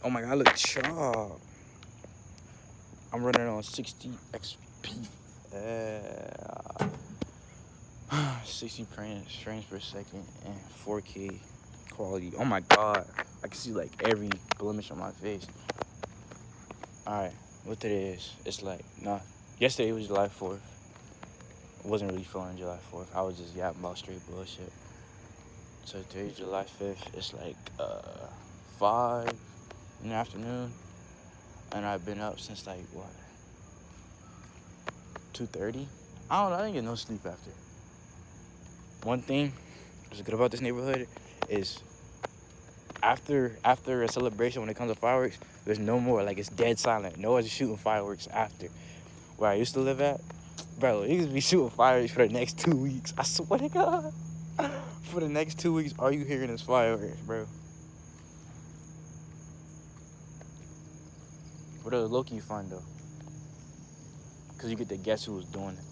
Oh my god, I look sharp. I'm running on 60 XP. 60 frames per second and 4K quality. Oh my god. I can see like every blemish on my face. Alright, what today is? It's like, nah. Yesterday was July 4th. I wasn't really feeling July 4th. I was just yapping about straight bullshit. So today's July 5th. It's like 5 in the afternoon. And I've been up since like, what? 2:30? I don't know. I didn't get no sleep after. One thing that's good about this neighborhood is after a celebration, when it comes to fireworks, there's no more. Like, it's dead silent. No one's shooting fireworks after. Where I used to live at, bro, you used to be shooting fireworks for the next 2 weeks. I swear to God. For the next 2 weeks, all you hearing is fireworks, bro. But it was low-key fun, though. Because you get to guess who was doing it.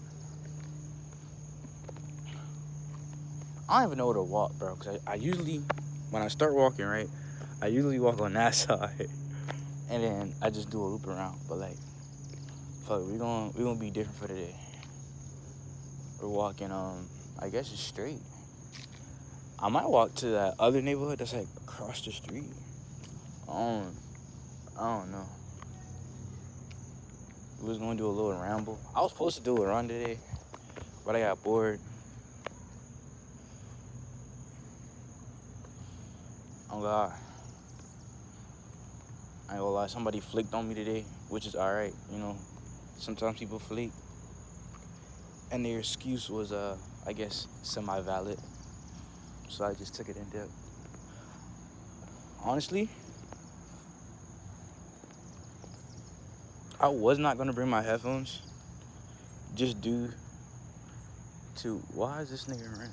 I don't even know where to walk, bro. Because I usually, when I start walking, right, I usually walk on that side. And then I just do a loop around. But, like, fuck, we're gonna be different for today. We're walking, I guess it's straight. I might walk to that other neighborhood that's, like, across the street. I don't know. We was gonna do a little ramble. I was supposed to do a run today, but I got bored. Oh God. I ain't gonna lie, somebody flicked on me today, which is alright, you know. Sometimes people flick. And their excuse was, I guess, semi-valid. So I just took it in depth. Honestly, I was not gonna bring my headphones just due to, why is this nigga running?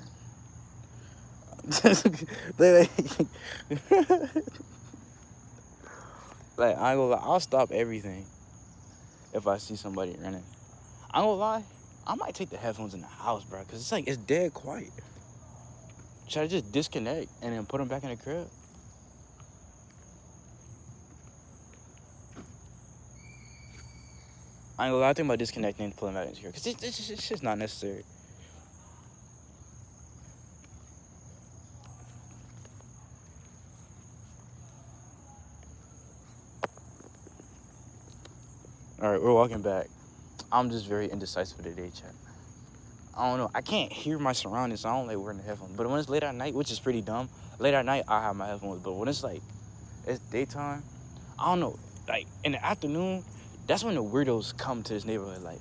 Like, I ain't gonna lie, I'll stop everything if I see somebody running. I ain't gonna lie, I might take the headphones in the house, bro, because it's like, it's dead quiet. Should I just disconnect and then put them back in the crib? I ain't gonna lie, I think about disconnecting and pulling them back in the crib, because it's just not necessary. All right, we're walking back. I'm just very indecisive today, chat. I don't know. I can't hear my surroundings, so I don't like wearing the headphones. But when it's late at night, which is pretty dumb, late at night, I have my headphones. But when it's like, it's daytime, I don't know. Like, in the afternoon, that's when the weirdos come to this neighborhood. Like,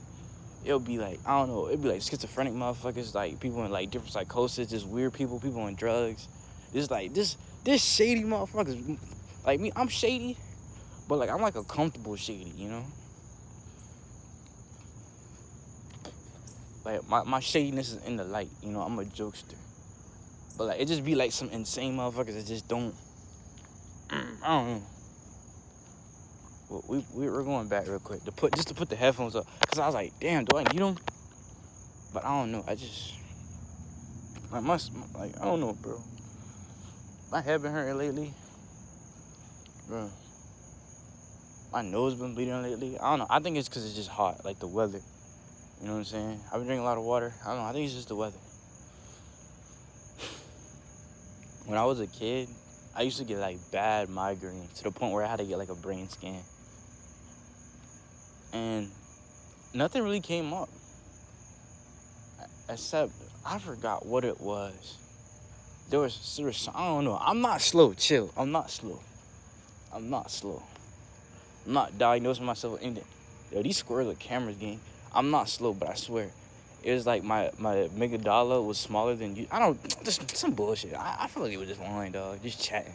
it'll be like, I don't know, it'll be like schizophrenic motherfuckers, like people in like different psychosis, just weird people on drugs. Just like, this shady motherfuckers. Like me, I'm shady, but like, I'm like a comfortable shady, you know? Like, my shadiness is in the light, you know, I'm a jokester. But like, it just be like some insane motherfuckers that just don't, I don't know. Well, we're going back real quick to put the headphones up, cause I was like, damn, do I need them? But I don't know. I just like I don't know, bro. My head been hurting lately, bro. My nose been bleeding lately. I don't know. I think it's cause it's just hot, like the weather. You know what I'm saying? I've been drinking a lot of water. I don't know. I think it's just the weather. When I was a kid, I used to get like bad migraines to the point where I had to get like a brain scan. And nothing really came up. Except I forgot what it was. There was I don't know. I'm not slow. Chill. I'm not slow. I'm not diagnosing myself with anything. Yo, these squirrels are cameras, gang. I'm not slow, but I swear. It was like my amygdala was smaller than you. I don't, just some bullshit. I feel like it was just lying, dog. Just chatting.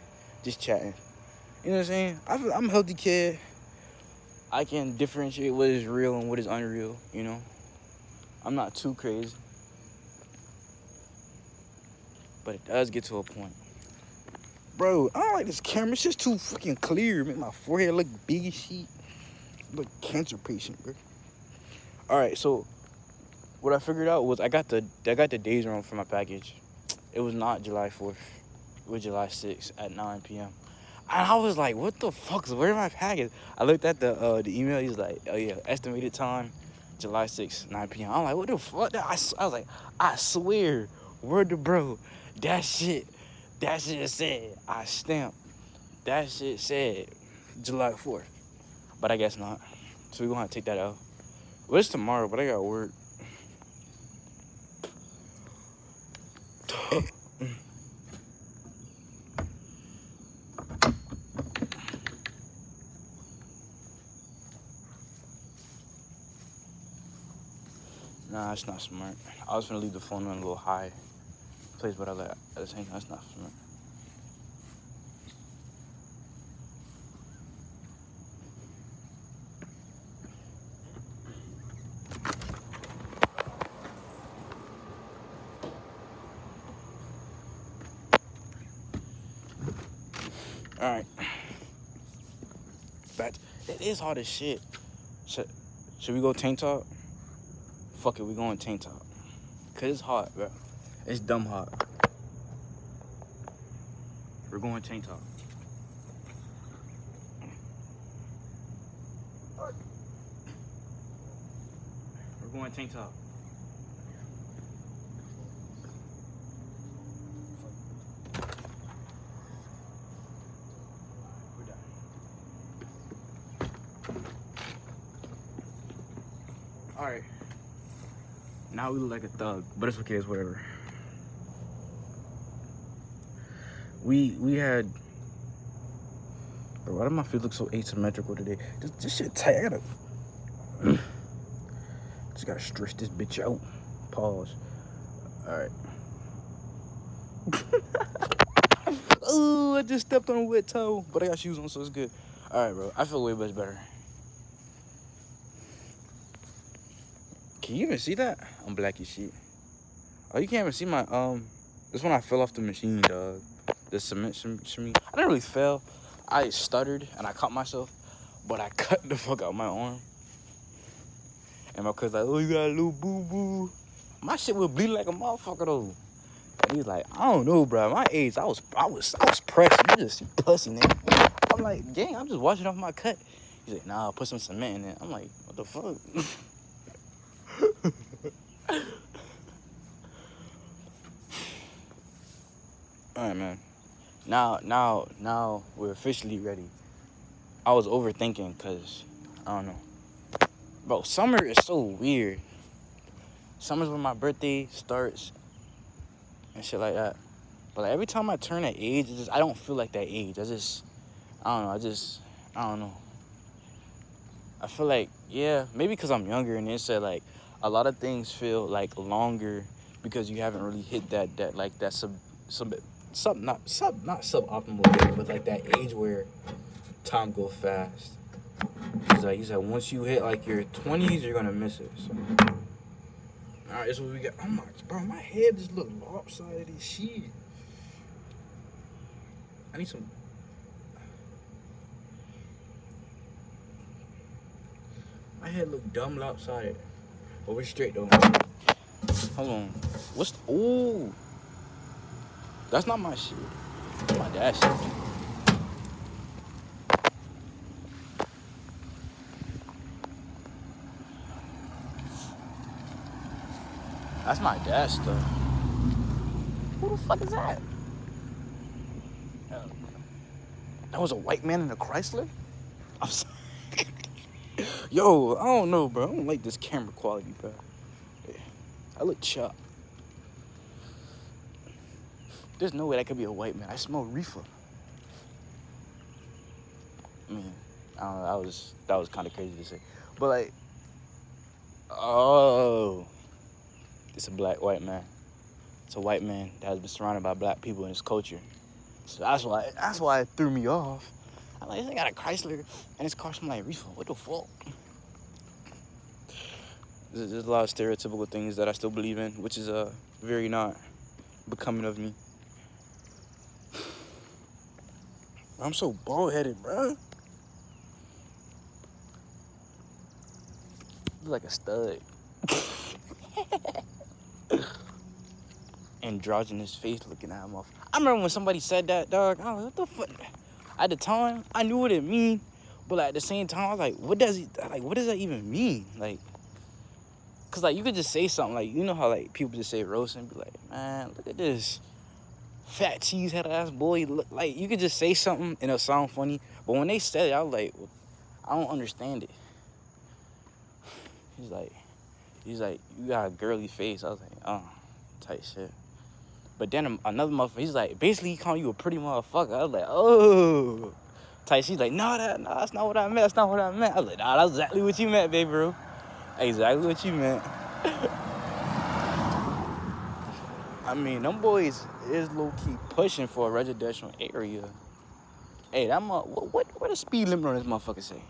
You know what I'm saying? I'm a healthy kid. I can differentiate what is real and what is unreal, you know? I'm not too crazy. But it does get to a point. Bro, I don't like this camera. It's just too fucking clear. Make my forehead look big as shit. Look cancer patient, bro. Alright, so what I figured out was I got the days wrong for my package. It was not July 4th. It was July 6th at 9 p.m. And I was like, what the fuck? Where's my package? I looked at the email. He's like, oh yeah, estimated time, July 6th, 9 p.m. I'm like, what the fuck? I was like, I swear, word to bro, that shit said, I stamped. That shit said July 4th. But I guess not. So we're gonna have to take that out. Well, it's tomorrow, but I got work. Nah, it's not smart. I was gonna leave the phone on a little high place, but I like at the same time, it's not smart. All right, but it is hard as shit. Should we go tank top? Fuck it, we going tank top. Cause it's hot, bro. It's dumb hot. We're going tank top. We're going tank top. All right. Now we look like a thug, but it's okay. It's whatever. We had. Bro, why do my feet look so asymmetrical today? This shit tight. I gotta. Just gotta stretch this bitch out. Pause. All right. Oh, I just stepped on a wet toe, but I got shoes on, so it's good. All right, bro. I feel way much better. Can you even see that? I'm black as shit. Oh, you can't even see my This one I fell off the machine, dog. The cement machine. I didn't really fail. I stuttered and I caught myself, but I cut the fuck out my arm. And my cousin's like, oh, you got a little boo-boo. My shit was bleeding like a motherfucker though. And he's like, I don't know, bro. My age, I was pressed. You just see pussy, nigga. I'm like, gang, I'm just washing off my cut. He's like, nah, put some cement in it. I'm like, what the fuck? All right, man. Now we're officially ready. I was overthinking because, I don't know. Bro, summer is so weird. Summer's when my birthday starts and shit like that. But like, every time I turn that age, I don't feel like that age. I don't know. I feel like, yeah, maybe because I'm younger and it said like a lot of things feel like longer because you haven't really hit that not suboptimal age, but like that age where time goes fast. It's like you said, once you hit like your 20s, you're gonna miss it. So. All right, this is what we got. Oh my, bro, my head just look lopsided as shit. I need some. My head look dumb lopsided, but we're straight though. Hold on, what's? Ooh, that's not my shit. That's my dad's shit. That's my dad's stuff. Who the fuck is that? That was a white man in a Chrysler? I'm sorry. Yo, I don't know, bro. I don't like this camera quality, bro. I look chopped. There's no way that could be a white man. I smell reefer. I mean, I don't know. That was kind of crazy to say. But like, oh, it's a white man. It's a white man that has been surrounded by black people in his culture. So that's why it threw me off. I'm like, I got a Chrysler and his car smells like reefer. What the fuck? There's a lot of stereotypical things that I still believe in, which is very not becoming of me. I'm so bald-headed, bro. Look like a stud. Androgynous face looking at him off. I remember when somebody said that, dog. I was like, what the fuck? at the time, I knew what it mean, but like, at the same time, I was like, what does that even mean? Like, cause like you could just say something like, you know how like people just say roast and be like, man, look at this fat cheese head ass boy. Look, like you could just say something and it'll sound funny, but when they said it, I was like, well, I don't understand it. He's like, you got a girly face. I was like, tight shit. But then another motherfucker, he's like, basically he calling you a pretty motherfucker. I was like, oh. Tight. She's like, no, that's not what I meant. That's not what I meant. I was like, nah, that's exactly what you meant, baby, bro. Exactly what you meant. I mean, them boys is low-key pushing for a residential area. Hey, what the speed limit on this motherfucker say?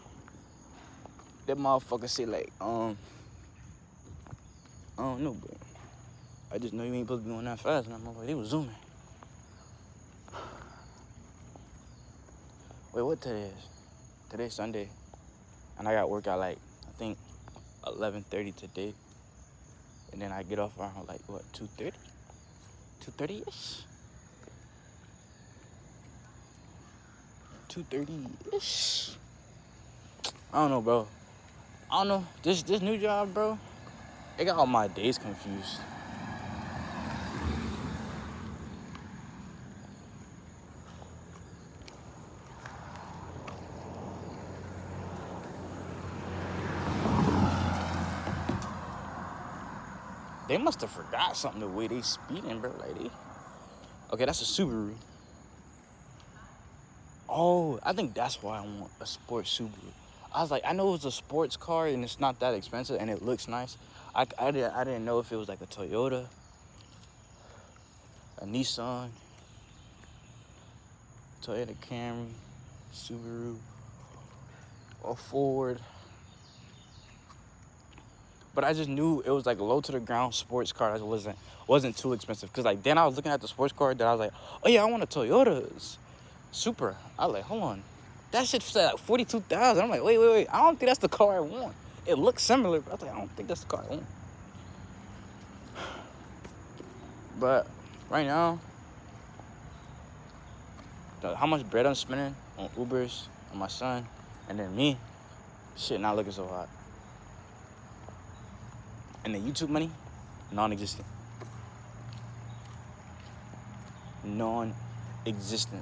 That motherfucker say like, I don't know, but I just know you ain't supposed to be going that fast. And I'm like, they was zooming. Wait, what today is? Today's Sunday. And I got work at like, I think 11:30 today. And then I get off around like, what, 2:30? 2:30-ish? 2:30-ish? I don't know, bro. I don't know. This new job, bro, it got all my days confused. They must have forgot something the way they speeding, bro. Like okay, that's a Subaru. Oh, I think that's why I want a sports Subaru. I was like, I know it's a sports car and it's not that expensive and it looks nice. I didn't know if it was like a Toyota, a Nissan, Toyota Camry, Subaru, or Ford. But I just knew it was like a low to the ground sports car that wasn't too expensive. Cause like then I was looking at the sports car that I was like, oh yeah, I want a Toyota Supra. I was like, hold on, that shit said like 42,000. I'm like, wait, I don't think that's the car I want. It looks similar, but I was like, I don't think that's the car I want. But right now, how much bread I'm spending on Ubers on my son, and then me, shit not looking so hot. And the YouTube money, non-existent. Non-existent.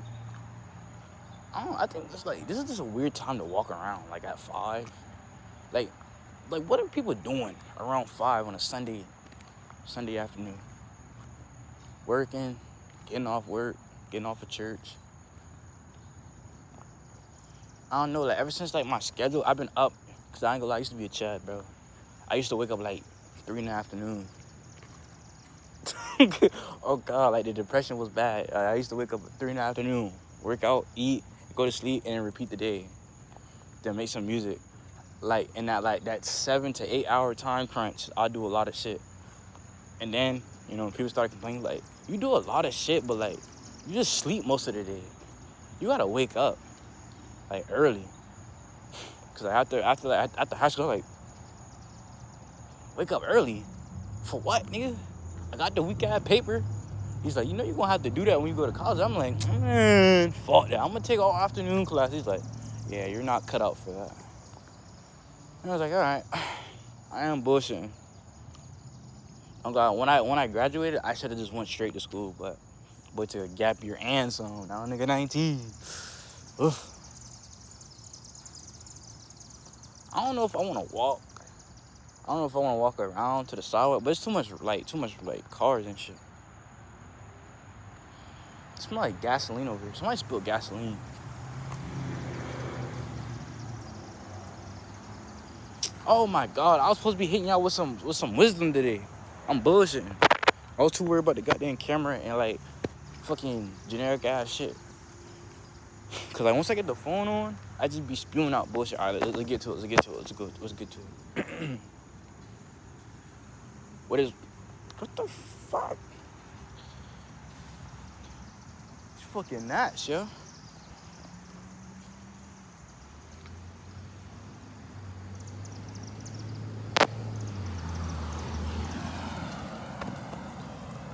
I think it's like, this is just a weird time to walk around, like at 5. Like what are people doing around 5 on a Sunday afternoon? Working, getting off work, getting off of church. I don't know, like ever since like my schedule, I've been up, cause I ain't gonna lie, I used to be a Chad, bro. I used to wake up like 3 in the afternoon. Oh God, like the depression was bad. I used to wake up at 3 in the afternoon, work out, eat, go to sleep, and then repeat the day. Then make some music. Like in that 7 to 8 hour time crunch, I do a lot of shit. And then, people start complaining like, you do a lot of shit, but like you just sleep most of the day. You gotta wake up like early. Cause like, after high school, like, wake up early. For what, nigga? I got the week ass paper. He's like, you're gonna have to do that when you go to college. I'm like, man, fuck that. I'm gonna take all afternoon class. He's like, yeah, you're not cut out for that. And I was like, all right, I am bullshitting. I'm glad when I graduated, I should have just went straight to school, but boy took a gap year and some. Now nigga 19. Oof. I don't know if I want to walk. I don't know if I want to walk around to the sidewalk, but it's too much cars and shit. It smells like gasoline over here. Somebody spilled gasoline. Oh my God, I was supposed to be hitting y'all with some wisdom today. I'm bullshitting. I was too worried about the goddamn camera and like fucking generic ass shit. Cause like once I get the phone on, I just be spewing out bullshit. All right, let's get to it. Let's get to it. What the fuck? It's fucking nuts, yo.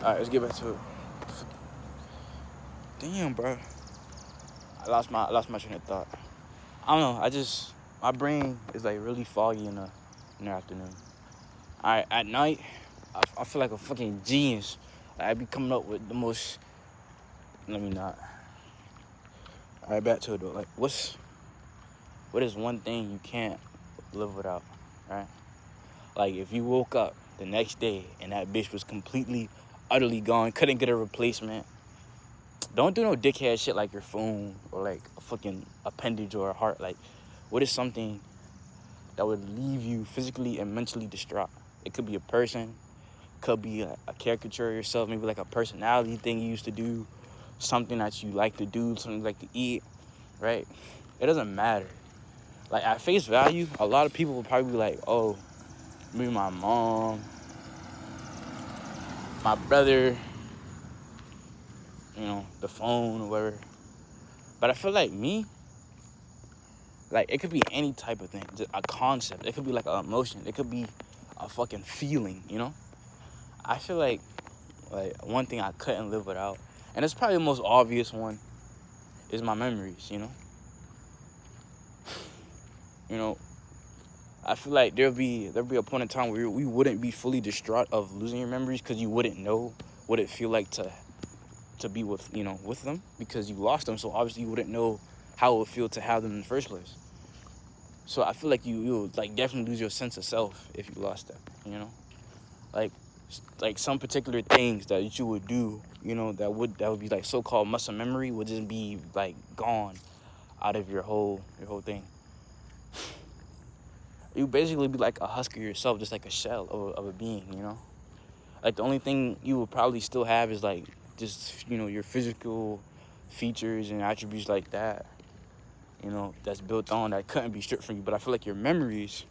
Alright, let's get back to it. Damn, bro. I lost my train of thought. I don't know. My brain is like really foggy in the afternoon. At night, I feel like a fucking genius. Like, I be coming up with the most. Let me not. All right, back to it though. Like, what is one thing you can't live without, right? Like, if you woke up the next day and that bitch was completely, utterly gone, couldn't get a replacement. Don't do no dickhead shit like your phone or like a fucking appendage or a heart. Like, what is something that would leave you physically and mentally distraught? It could be a person, could be a caricature of yourself, maybe like a personality thing you used to do, something that you like to do, something you like to eat, right? It doesn't matter. Like, at face value, a lot of people will probably be like, oh, me, my mom, my brother, the phone or whatever. But I feel like me, like, it could be any type of thing, just a concept. It could be like an emotion. It could be a fucking feeling. I feel like one thing I couldn't live without, and it's probably the most obvious one, is my memories. You know, I feel like there'll be a point in time where we wouldn't be fully distraught of losing your memories because you wouldn't know what it feel like to be with them, because you lost them. So obviously you wouldn't know how it would feel to have them in the first place. So I feel like you would like definitely lose your sense of self if you lost them. Like some particular things that you would do, that would be like so-called muscle memory would just be like gone out of your whole thing. You basically be like a husk of yourself, just like a shell of a being. Like, the only thing you would probably still have is like just your physical features and attributes like that, that's built on, that couldn't be stripped from you. But I feel like your memories,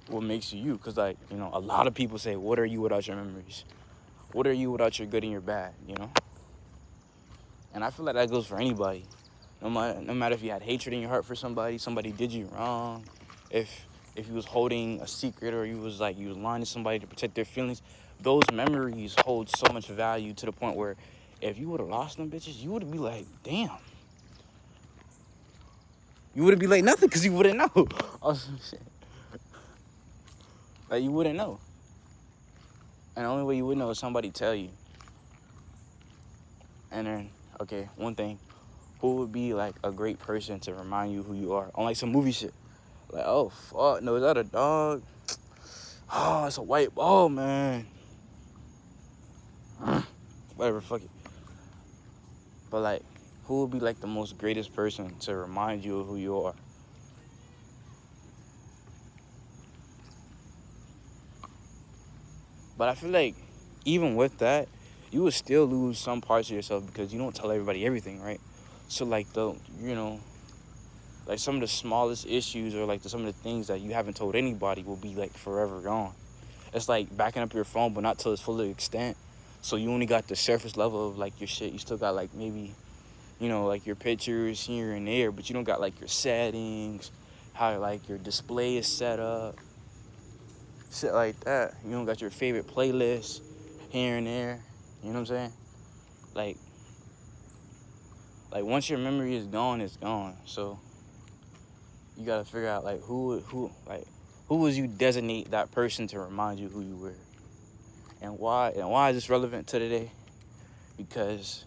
what makes you, because like a lot of people say, what are you without your memories? What are you without your good and your bad? And I feel like that goes for anybody. No matter if you had hatred in your heart for somebody did you wrong, if you was holding a secret, or you was lying to somebody to protect their feelings, those memories hold so much value to the point where if you would have lost them bitches, you would be like, damn. You wouldn't be like nothing because you wouldn't know. Or some shit. Like, you wouldn't know. And the only way you would know is somebody tell you. And then, okay, one thing. Who would be like a great person to remind you who you are? On like some movie shit. Like, oh, fuck, no, is that a dog? Oh, it's a white ball, man. Whatever, fuck it. But like, who would be like the most greatest person to remind you of who you are? But I feel like even with that, you would still lose some parts of yourself because you don't tell everybody everything, right? So like like some of the smallest issues, or like some of the things that you haven't told anybody, will be like forever gone. It's like backing up your phone, but not to its full extent. So you only got the surface level of like your shit. You still got like maybe, like your pictures here and there, but you don't got like your settings, how like your display is set up, shit like that. You don't got your favorite playlist here and there. You know what I'm saying? Like once your memory is gone, it's gone. So you gotta figure out like who would you designate that person to remind you who you were, and why is this relevant to today? Because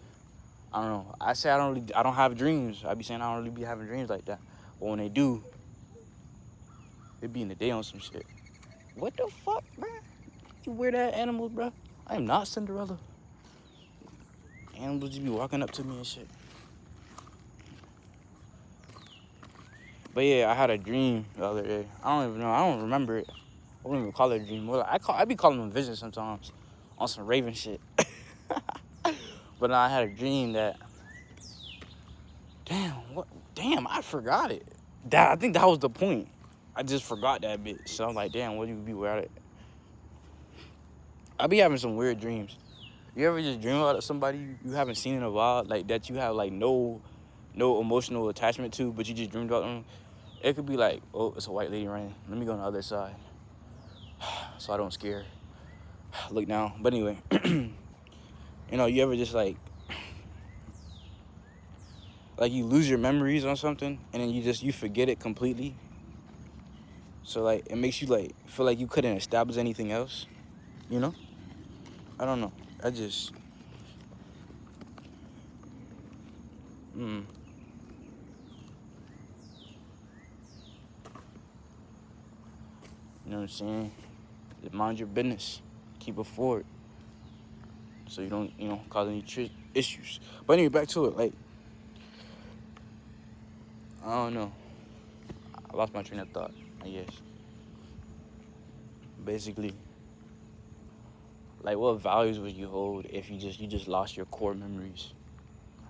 I don't know. I say I don't have dreams. I be saying I don't really be having dreams like that. But when they do, they be in the day on some shit. What the fuck, man? You weird ass animals, bro. I am not Cinderella. Animals just be walking up to me and shit. But yeah, I had a dream the other day. I don't even know. I don't remember it. I wouldn't even call it a dream. Well, I be calling them visions sometimes on some Raven shit. But I had a dream that, damn, I forgot it. I think that was the point. I just forgot that bitch. So I'm like, damn, what do you be without it? I be having some weird dreams. You ever just dream about somebody you haven't seen in a while, like that you have like no emotional attachment to, but you just dreamed about them? It could be like, oh, it's a white lady running. Let me go on the other side, so I don't scare her. Look now. But anyway, you ever just like like you lose your memories on something and then you forget it completely. So like it makes you like feel like you couldn't establish anything else, you know? I don't know. I just mm, you know what I'm saying? Just mind your business. Keep it forward. So you don't, cause any issues. But anyway, back to it. Like, I don't know. I lost my train of thought, I guess. Basically, like what values would you hold if you just lost your core memories?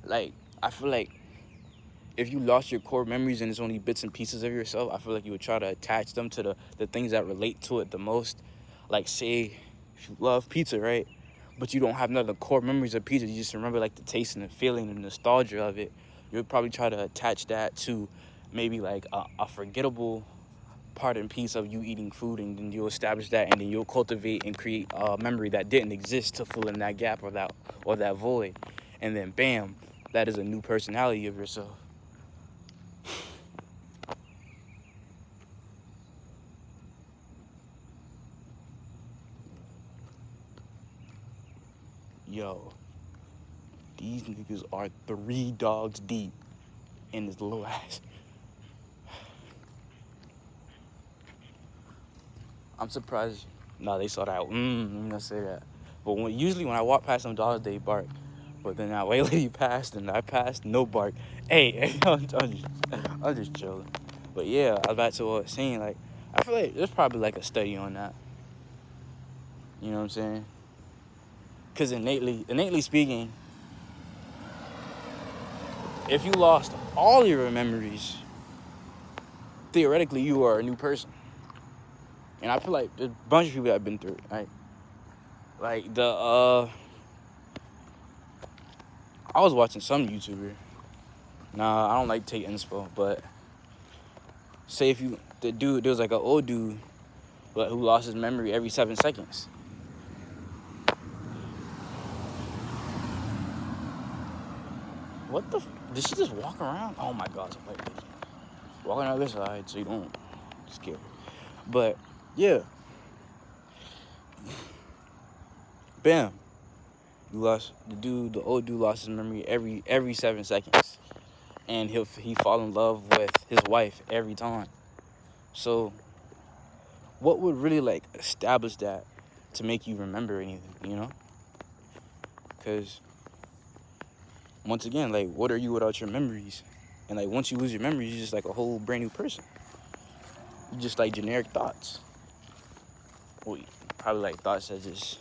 Like, I feel like if you lost your core memories and it's only bits and pieces of yourself, I feel like you would try to attach them to the things that relate to it the most. Like, say, if you love pizza, right? But you don't have none of the core memories of pizza. You just remember, like, the taste and the feeling and the nostalgia of it. You would probably try to attach that to maybe, like, a forgettable part and piece of you eating food, and then you'll establish that, and then you'll cultivate and create a memory that didn't exist to fill in that gap or that void. And then, bam, that is a new personality of yourself. Yo, these niggas are 3 dogs deep in this little ass. I'm surprised. No, they saw that. Let me not say that. But usually when I walk past them dogs, they bark. But then that white lady passed and I passed, no bark. Hey, I'm just chilling. But yeah, I was back to what I was saying. Like, I feel like there's probably like a study on that. You know what I'm saying? Because innately speaking, if you lost all your memories, theoretically you are a new person. And I feel like there's a bunch of people that have been through it, right? Like I was watching some YouTuber. Nah, I don't like take inspo, but say if there was like an old dude, but who lost his memory every 7 seconds. What the? Did she just walk around? Oh my God, it's a white lady. Walk on the other side so you don't scare her. But yeah, bam. The old dude lost his memory every 7 seconds, and he fall in love with his wife every time. So, what would really like establish that to make you remember anything? You know? Because once again, like, what are you without your memories? And like, once you lose your memories, you're just like a whole brand new person. You just like generic thoughts. Well, probably like thoughts that just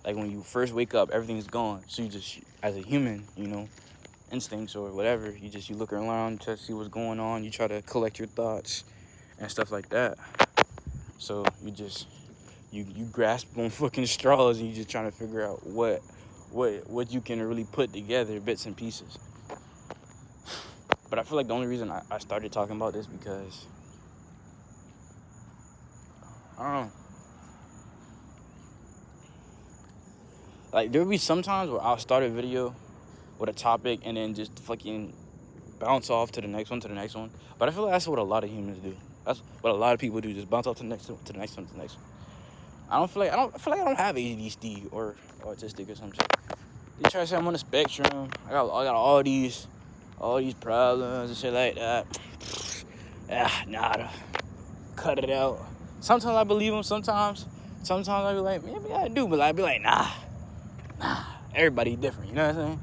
like when you first wake up, everything's gone. So you just, as a human, instincts or whatever, you look around to see what's going on. You try to collect your thoughts and stuff like that. So you grasp on fucking straws and you just trying to figure out what you can really put together, bits and pieces. But I feel like the only reason I started talking about this because I don't know. Like, there'll be some times where I'll start a video with a topic and then just fucking bounce off to the next one. But I feel like that's what a lot of humans do. That's what a lot of people do, just bounce off to the next one. I feel like I don't have ADHD or autistic or something. They try to say I'm on the spectrum. I got all these problems and shit like that. Nada. Cut it out. Sometimes I believe them. Sometimes I be like, maybe I do, but I be like, nah. Everybody different, you know what I'm saying?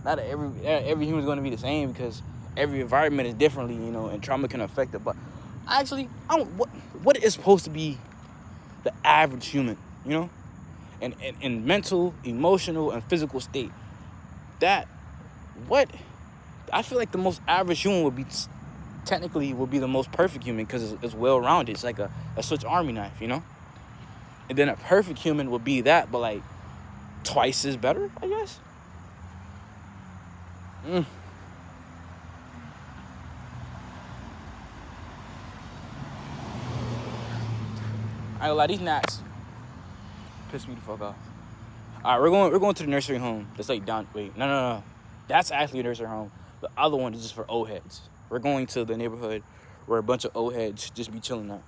Not every human's going to be the same because every environment is differently, and trauma can affect it. But actually, what is supposed to be the average human, in mental, emotional, and physical state? I feel like the most average human would be the most perfect human because it's well-rounded. It's like a Swiss Army knife, And then a perfect human would be that, but like twice as better, I guess. I ain't gonna lie, these gnats piss me the fuck off. All right, we're going to the nursery home. That's like down. Wait, no. That's actually a nursery home. The other one is just for old heads. We're going to the neighborhood where a bunch of old heads just be chilling out.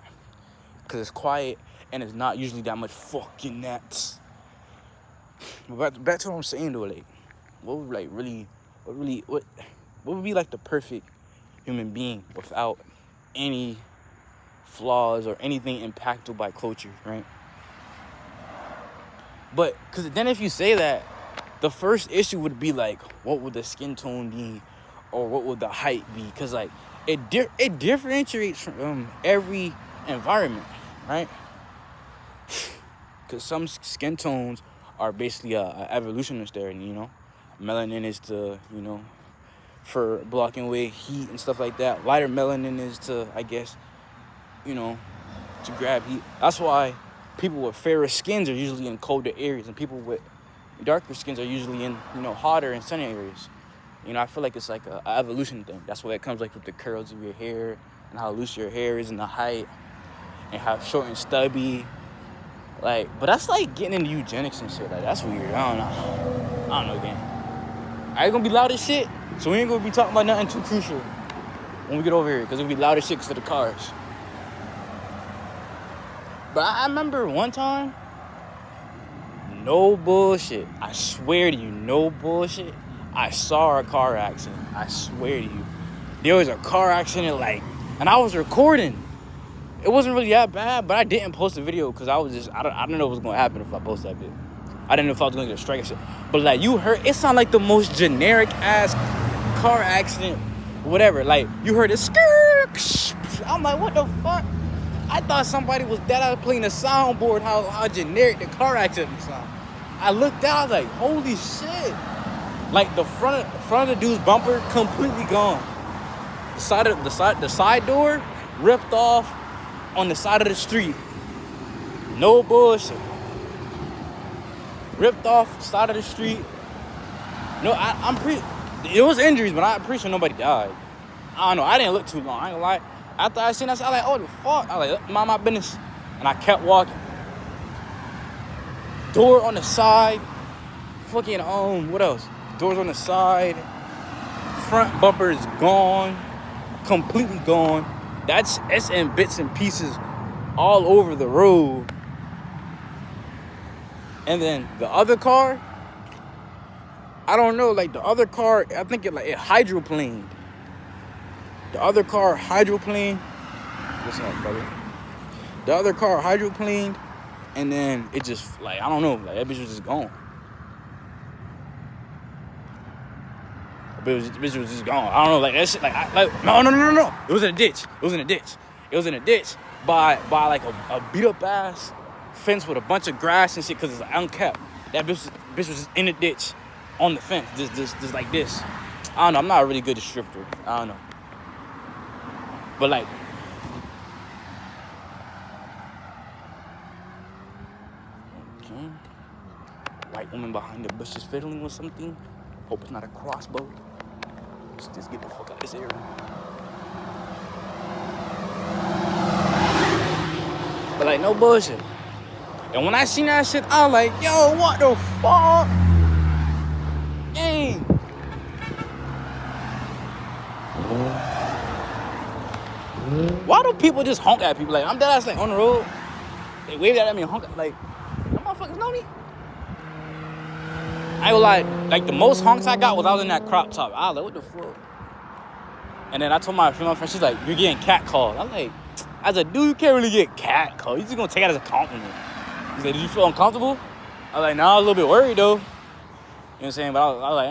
Because it's quiet and it's not usually that much fucking gnats. But back to what I'm saying though, like, what would be like the perfect human being without any flaws or anything impacted by culture, right? But because then if you say that, the first issue would be like, what would the skin tone be, or what would the height be? Because like it differentiates from every environment, right? Because some skin tones are basically a evolutionist there, and melanin is to for blocking away heat and stuff like that. Lighter melanin is to, I guess, to grab heat. That's why people with fairer skins are usually in colder areas, and people with darker skins are usually in, hotter and sunny areas. I feel like it's like a evolution thing. That's why it comes like with the curls of your hair and how loose your hair is and the height and how short and stubby. Like, but that's like getting into eugenics and shit. Like, that's weird. I don't know, gang. I ain't gonna be loud as shit, so we ain't gonna be talking about nothing too crucial when we get over here, because it'll be loud as shit because of the cars. But I remember one time, no bullshit, I swear to you, no bullshit, I saw a car accident. I swear to you. There was a car accident, and I was recording. It wasn't really that bad, but I didn't post the video because I don't know what was going to happen if I post that bit. I didn't know if I was going to get a strike or shit. But, you heard, it sounded like the most generic-ass car accident, whatever. Like, you heard it, skirt. I'm like, what the fuck? I thought somebody was dead out playing the soundboard, how generic the car accident sound. I looked out, like, holy shit. Like, the front of the dude's bumper completely gone. The side door ripped off on the side of the street. No bullshit. Ripped off side of the street. No, it was injuries, but I'm pretty sure nobody died. I don't know. I didn't look too long. I ain't gonna lie. After I seen that, I was like, oh, the fuck? I was like, mind my business. And I kept walking. Door on the side. Fucking, what else? Doors on the side. Front bumper is gone. Completely gone. It's in bits and pieces all over the road. And then the other car, I don't know, the other car, I think it hydroplaned. The other car hydroplaned. What's up, brother? The other car hydroplaned, and then it just, I don't know, that bitch was just gone. The bitch was just gone. I don't know, that shit, no. It was in a ditch. By a beat up ass fence with a bunch of grass and shit, because it's unkept. That bitch was just in the ditch on the fence, just like this. I don't know. I'm not a really good descriptor. I don't know. But okay. White woman behind the bushes fiddling with something. Hope it's not a crossbow. Let's just get the fuck out of this area. But no bullshit. And when I seen that shit, I was like, yo, what the fuck? Dang. Why do people just honk at people? I'm dead ass on the road. They wave at me and honk at them motherfuckers know me. I ain't gonna lie, the most honks I got was I was in that crop top. I was like, what the fuck? And then I told my female friend, she's like, you're getting catcalled. I'm like, as a dude, you can't really get catcalled. You're just gonna take it as a compliment. He's like, did you feel uncomfortable? I was like, nah, I was a little bit worried though. You know what I'm saying? But I was like,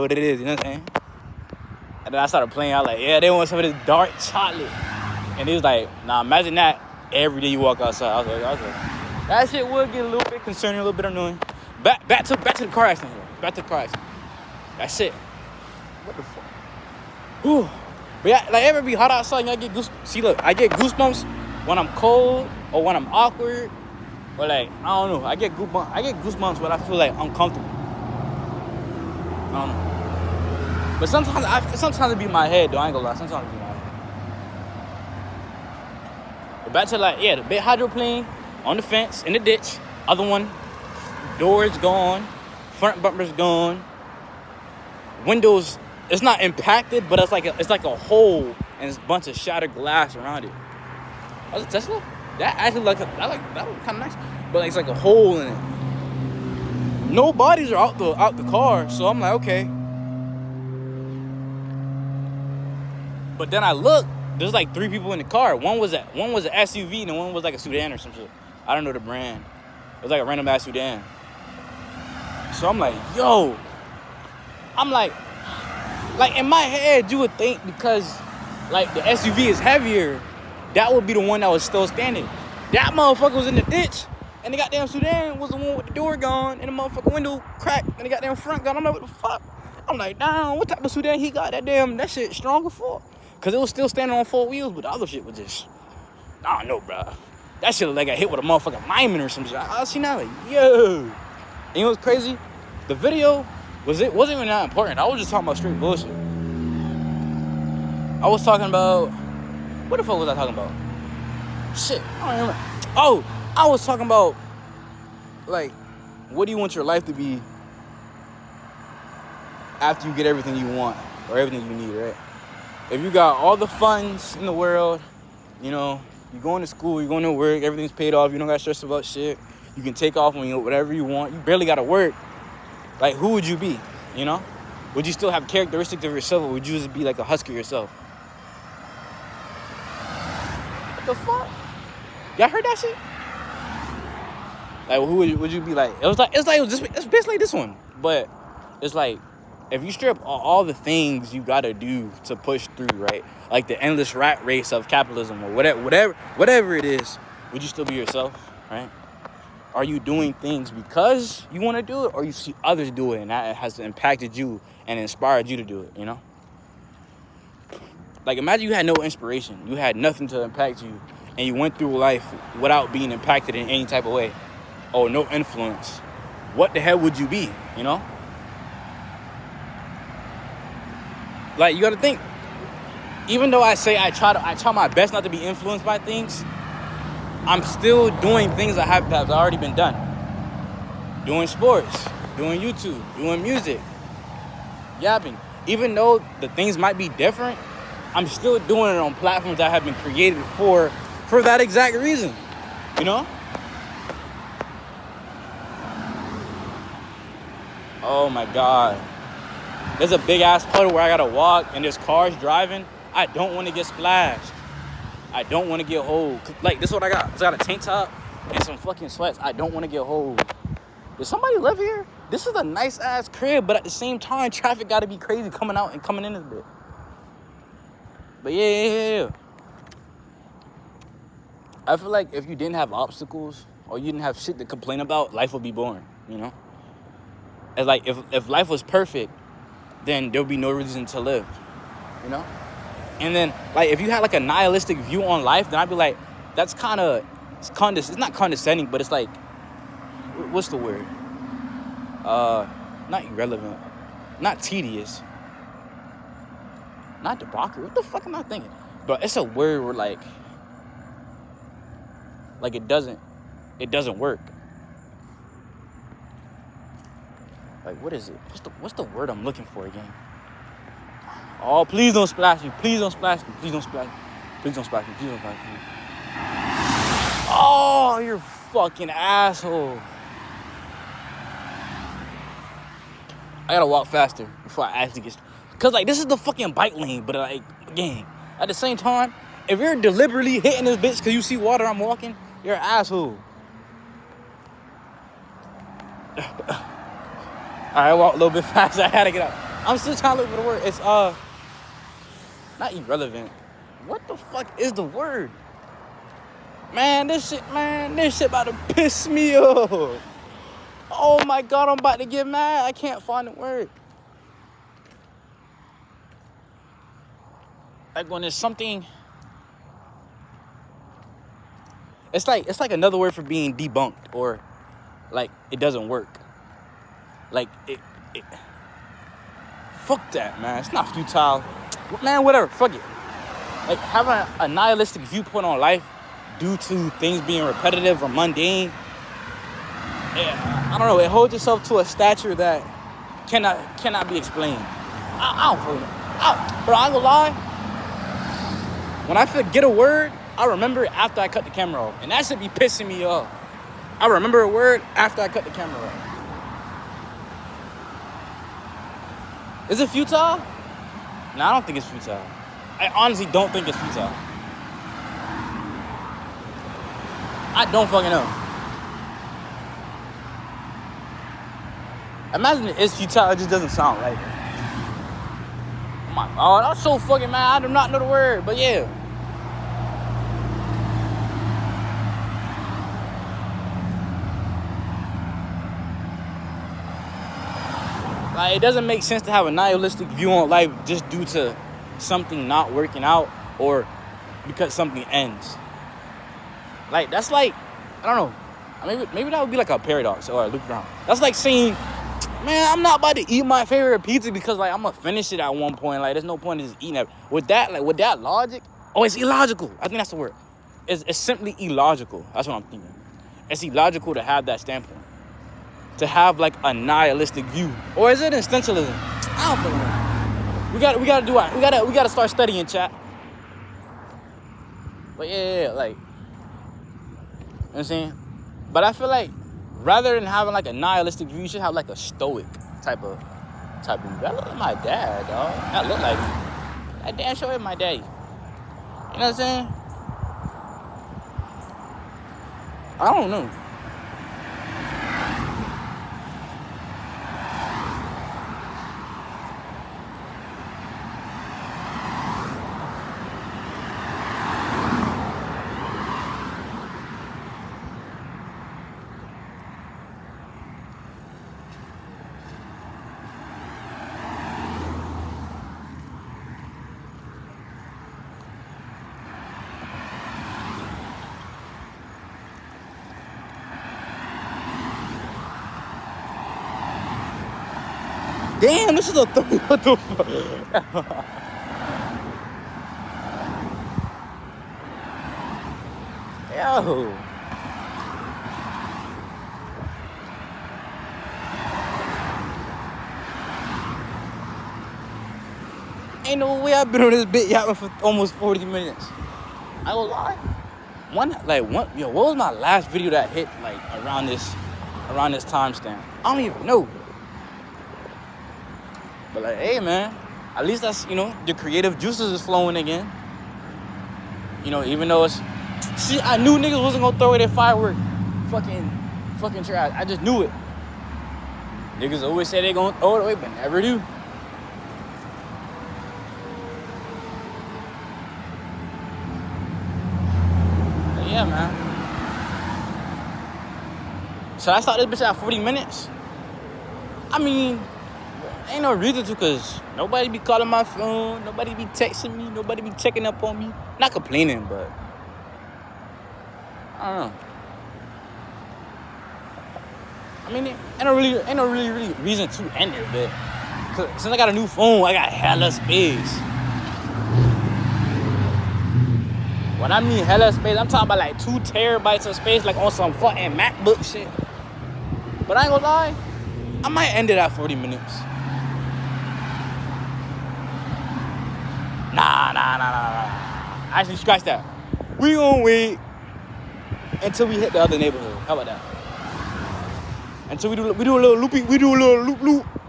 what it is, you know what I'm saying? And then I started playing. I was like, yeah, they want some of this dark chocolate. And he was like, nah, imagine that every day you walk outside. I was like, that shit would get a little bit concerning, a little bit annoying. Back to the car accident. That's it. What the fuck? Whew. But yeah, ever be hot outside and I get goosebumps? See, look, I get goosebumps when I'm cold or when I'm awkward. Or I don't know. I get goosebumps when I feel uncomfortable. I don't know. But sometimes it be my head though. I ain't gonna lie. Sometimes it be my head. But back to the big hydroplane on the fence in the ditch. Other one, doors gone, front bumper's gone, windows It's not impacted, but it's like a hole and it's a bunch of shattered glass around it. Was it Tesla? That actually that looked kind of nice, but it's like a hole in it. No bodies are out the car, so I'm like, okay. But then I look, there's like 3 people in the car. One was an SUV and one was like a sedan or some shit. I don't know the brand. It was like a random ass sedan. So I'm like, yo. I'm like in my head, you would think because like the SUV is heavier, that would be the one that was still standing. That motherfucker was in the ditch, and the goddamn sedan was the one with the door gone, and the motherfucking window cracked, and the goddamn front gone. I'm like, what the fuck? I'm like, damn, what type of sedan he got? That shit strong as fuck. Cause it was still standing on 4 wheels, but the other shit was just, I don't know, bro. That shit looked like I hit with a motherfucking lineman or some shit. I seen that like, yo. And you know what's crazy? The video wasn't even that important. I was just talking about straight bullshit. I was talking about, what the fuck was I talking about? Shit, I don't remember. Oh, I was talking about, like, what do you want your life to be after you get everything you want or everything you need, right? If you got all the funds in the world, you know, you're going to school, you're going to work, everything's paid off, you don't got to stress about shit, you can take off when you whatever you want, you barely got to work, like, who would you be, you know? Would you still have characteristics of yourself, or would you just be like a husker yourself? What the fuck? Y'all heard that shit? Like, who would you be like? It's basically this one, but it's like, if you strip all the things you gotta do to push through, right? Like the endless rat race of capitalism or whatever it is, would you still be yourself, right? Are you doing things because you want to do it, or you see others do it and that has impacted you and inspired you to do it, you know? Like, imagine you had no inspiration, you had nothing to impact you, and you went through life without being impacted in any type of way, or no influence. What the hell would you be, you know? Like, you gotta think, even though I say I try my best not to be influenced by things, I'm still doing things that have already been done. Doing sports, doing YouTube, doing music, yapping. Even though the things might be different, I'm still doing it on platforms that have been created for that exact reason, you know? Oh my God. There's a big ass puddle where I gotta walk and there's cars driving. I don't want to get splashed. I don't want to get holed. Like, this is what I got. I got a tank top and some fucking sweats. I don't want to get holed. Does somebody live here? This is a nice ass crib, but at the same time, traffic gotta be crazy coming out and coming in this bit. But yeah. I feel like if you didn't have obstacles or you didn't have shit to complain about, life would be boring, you know? It's like, if life was perfect, then there'll be no reason to live, you know? And then, like, if you had, like, a nihilistic view on life, then I'd be like, that's kind of, it's not condescending, but it's like, what's the word? Not irrelevant, not tedious, not debauchery. What the fuck am I thinking? But it's a word where, like it doesn't work. Like, what is it? What's the word I'm looking for again? Oh, please don't splash me. Please don't splash me. Please don't splash me. Please don't splash me. Please don't splash me. Oh, you're fucking asshole. I gotta walk faster before I actually get... Because, like, this is the fucking bike lane, but, like, gang. At the same time, if you're deliberately hitting this bitch because you see water I'm walking, you're an asshole. I walked a little bit faster. I had to get out. I'm still trying to look for the word. It's, not irrelevant. What the fuck is the word? Man, this shit about to piss me off. Oh my God, I'm about to get mad. I can't find the word. Like, when there's something... It's like another word for being debunked, or, like, it doesn't work. Like, it fuck that, man. It's not futile. Man, whatever. Fuck it. Like, having a nihilistic viewpoint on life due to things being repetitive or mundane, I don't know. It holds itself to a stature that cannot be explained. I don't fucking know. Bro, I ain't gonna lie. When I forget a word, I remember it after I cut the camera off. And that should be pissing me off. I remember a word after I cut the camera off. Is it futile? No, I don't think it's futile. I honestly don't think it's futile. I don't fucking know. Imagine it is futile, it just doesn't sound right. Oh my god, I'm so fucking mad. I do not know the word, but yeah. Like, it doesn't make sense to have a nihilistic view on life just due to something not working out or because something ends. Like, that's like, I don't know. Maybe that would be like a paradox or a loop around. That's like saying, man, I'm not about to eat my favorite pizza because, like, I'm going to finish it at one point. Like, there's no point in just eating it. With that logic, it's illogical. I think that's the word. It's simply illogical. That's what I'm thinking. It's illogical to have that standpoint. To have, like, a nihilistic view. Or is it existentialism? I don't fucking know. We gotta do it. We gotta start studying, chat. But yeah, like, you know what I'm saying? But I feel like rather than having like a nihilistic view, you should have like a stoic type of view. That look like my dad, dog. That look like me. That damn sure is my daddy. You know what I'm saying? I don't know. Damn, this is a three. What the fuck? Yo. Ain't no way I've been on this bit yapping for almost 40 minutes. I will lie. What was my last video that hit like around this timestamp? I don't even know. But like, hey man, at least that's, the creative juices is flowing again. Even though it's, see, I knew niggas wasn't gonna throw away their firework. Fucking trash. I just knew it. Niggas always say they gonna throw it away, but never do. But yeah, man. Should I start this bitch at 40 minutes? I mean, ain't no reason to, cause nobody be calling my phone, nobody be texting me, nobody be checking up on me. Not complaining, but I don't know. I mean, ain't no really reason to end it, but cause since I got a new phone, I got hella space. When I mean hella space, I'm talking about like 2 terabytes of space, like on some fucking MacBook shit. But I ain't gonna lie, I might end it at 40 minutes. Nah. Actually, scratch that. We gonna wait until we hit the other neighborhood. How about that? Until we do a little loop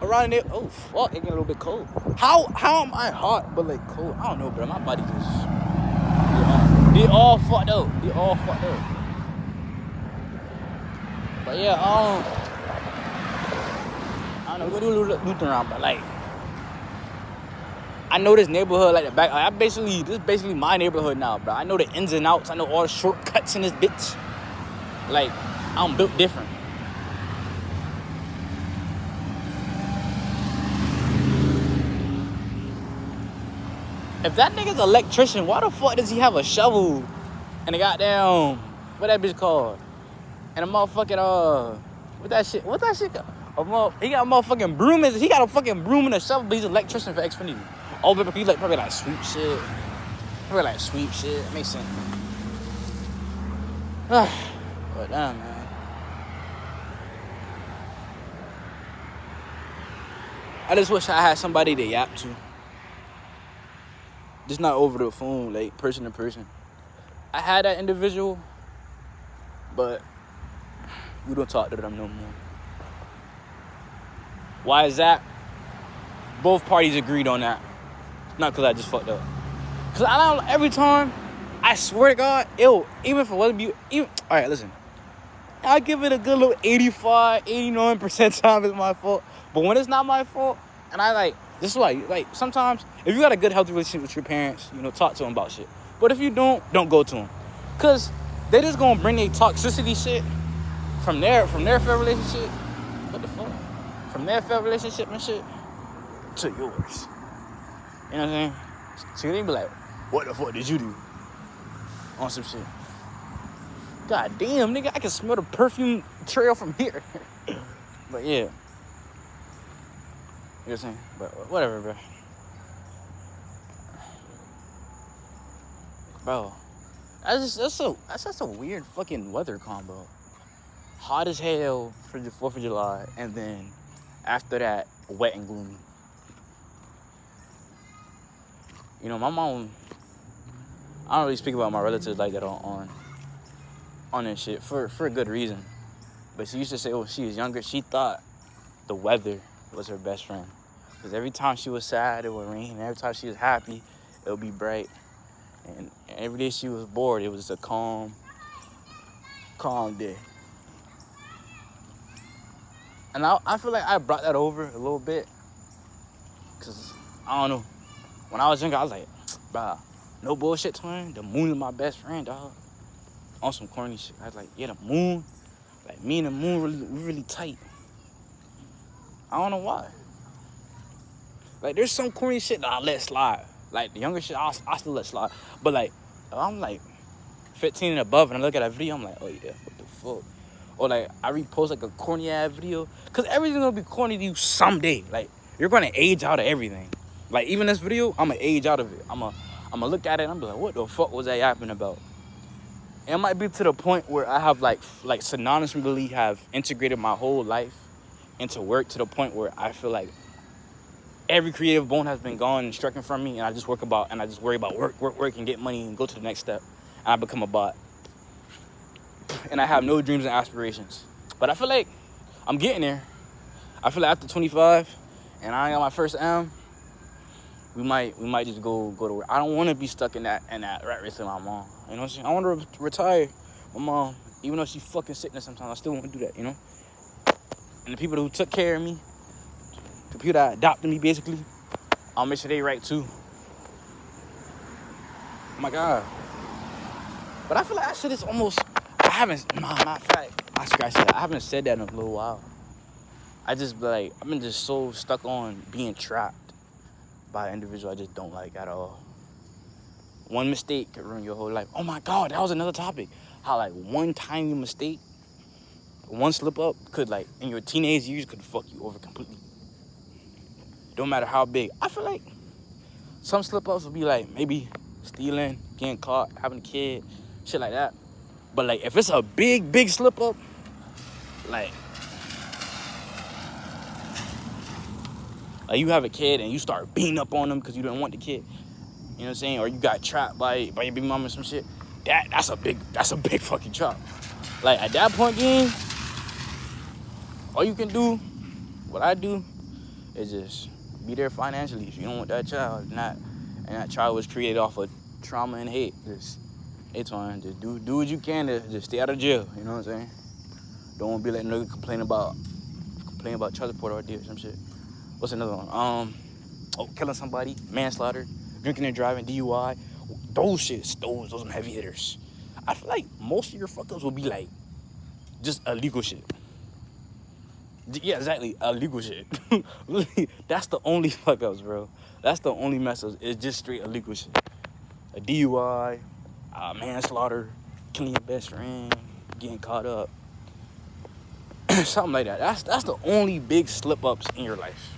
around there. Oh fuck, it getting a little bit cold. How am I hot but like cold? I don't know, bro. My body just they all fucked up. But yeah, I don't know. We're gonna do a little loop around, but like, I know this neighborhood like the back. This is basically my neighborhood now, bro. I know the ins and outs. I know all the shortcuts in this bitch. Like, I'm built different. If that nigga's an electrician, why the fuck does he have a shovel and a goddamn, what that bitch called? And a motherfucking, what that shit called? He got a motherfucking broom. He got a fucking broom and a shovel, but he's an electrician for Xfinity. Oh, but he probably like sweep shit. It makes sense. But damn, man. I just wish I had somebody to yap to. Just not over the phone, like person to person. I had that individual, but we don't talk to them no more. Why is that? Both parties agreed on that. Not because I just fucked up. Because I don't, every time, I swear to God, even if it wasn't you, alright, listen. I give it a good little 85, 89% time it's my fault. But when it's not my fault, and this is why, like, sometimes, if you got a good, healthy relationship with your parents, talk to them about shit. But if you don't go to them. Because they just gonna bring their toxicity shit from their fair relationship. What the fuck? From their fair relationship and shit to yours. You know what I'm saying? So they be like, what the fuck did you do? On some shit. God damn, nigga, I can smell the perfume trail from here. But yeah. You know what I'm saying? But whatever, bro. Bro, that's just a weird fucking weather combo. Hot as hell for the 4th of July, and then after that, wet and gloomy. My mom, I don't really speak about my relatives like that on this shit for a good reason. But she used to say when she was younger, she thought the weather was her best friend. Because every time she was sad, it would rain. And every time she was happy, it would be bright. And every day she was bored, it was a calm day. And I feel like I brought that over a little bit. Because, I don't know. When I was younger, I was like, bruh, no bullshit, twin. The moon is my best friend, dog. On some corny shit. I was like, yeah, the moon. Like, me and the moon really tight. I don't know why. Like, there's some corny shit that I let slide. Like, the younger shit, I still let slide. But, like, I'm, like, 15 and above, and I look at that video, I'm like, oh, yeah, what the fuck? Or, like, I repost, like, a corny-ass video. Because everything's going to be corny to you someday. Like, you're going to age out of everything. Like, even this video, I'm going to age out of it. I'm going to look at it, and I'm like, what the fuck was that yapping about? And it might be to the point where I have, like synonymously have integrated my whole life into work to the point where I feel like every creative bone has been gone and stricken from me, and I just worry about work, and get money and go to the next step. And I become a bot. And I have no dreams and aspirations. But I feel like I'm getting there. I feel like after 25, and I got my first M, we might just go to work. I don't want to be stuck in that rat race with my mom. You know what I'm saying? I want to retire. My mom, even though she's fucking sickness sometimes, I still want to do that, And the people who took care of me, the people that adopted me, basically, I'll make sure they right too. Oh my God. But I feel like that shit is almost, matter of fact, I scratched that. I haven't said that in a little while. I've been just so stuck on being trapped by an individual I just don't like at all. One mistake could ruin your whole life. Oh my God, that was another topic. How, like, one tiny mistake, one slip up could, like, in your teenage years could fuck you over completely. Don't matter how big. I feel like some slip ups would be like maybe stealing, getting caught, having a kid, shit like that. But, like, if it's a big slip up, like you have a kid and you start beating up on them because you don't want the kid. You know what I'm saying? Or you got trapped by your baby mama or some shit. That's a big fucking trap. Like, at that point, game, all you can do, what I do, is just be there financially. If you don't want that child, and that child was created off of trauma and hate, just do what you can to just stay out of jail. You know what I'm saying? Don't be letting nigga complain about child support or deal or some shit. What's another one? Killing somebody, manslaughter, drinking and driving, DUI. Those shits, those are heavy hitters. I feel like most of your fuck-ups will be like just illegal shit. Yeah, exactly, illegal shit. That's the only fuck-ups, bro. That's the only mess-ups. It's just straight illegal shit. A DUI, manslaughter, killing your best friend, getting caught up. Something like that. That's the only big slip-ups in your life.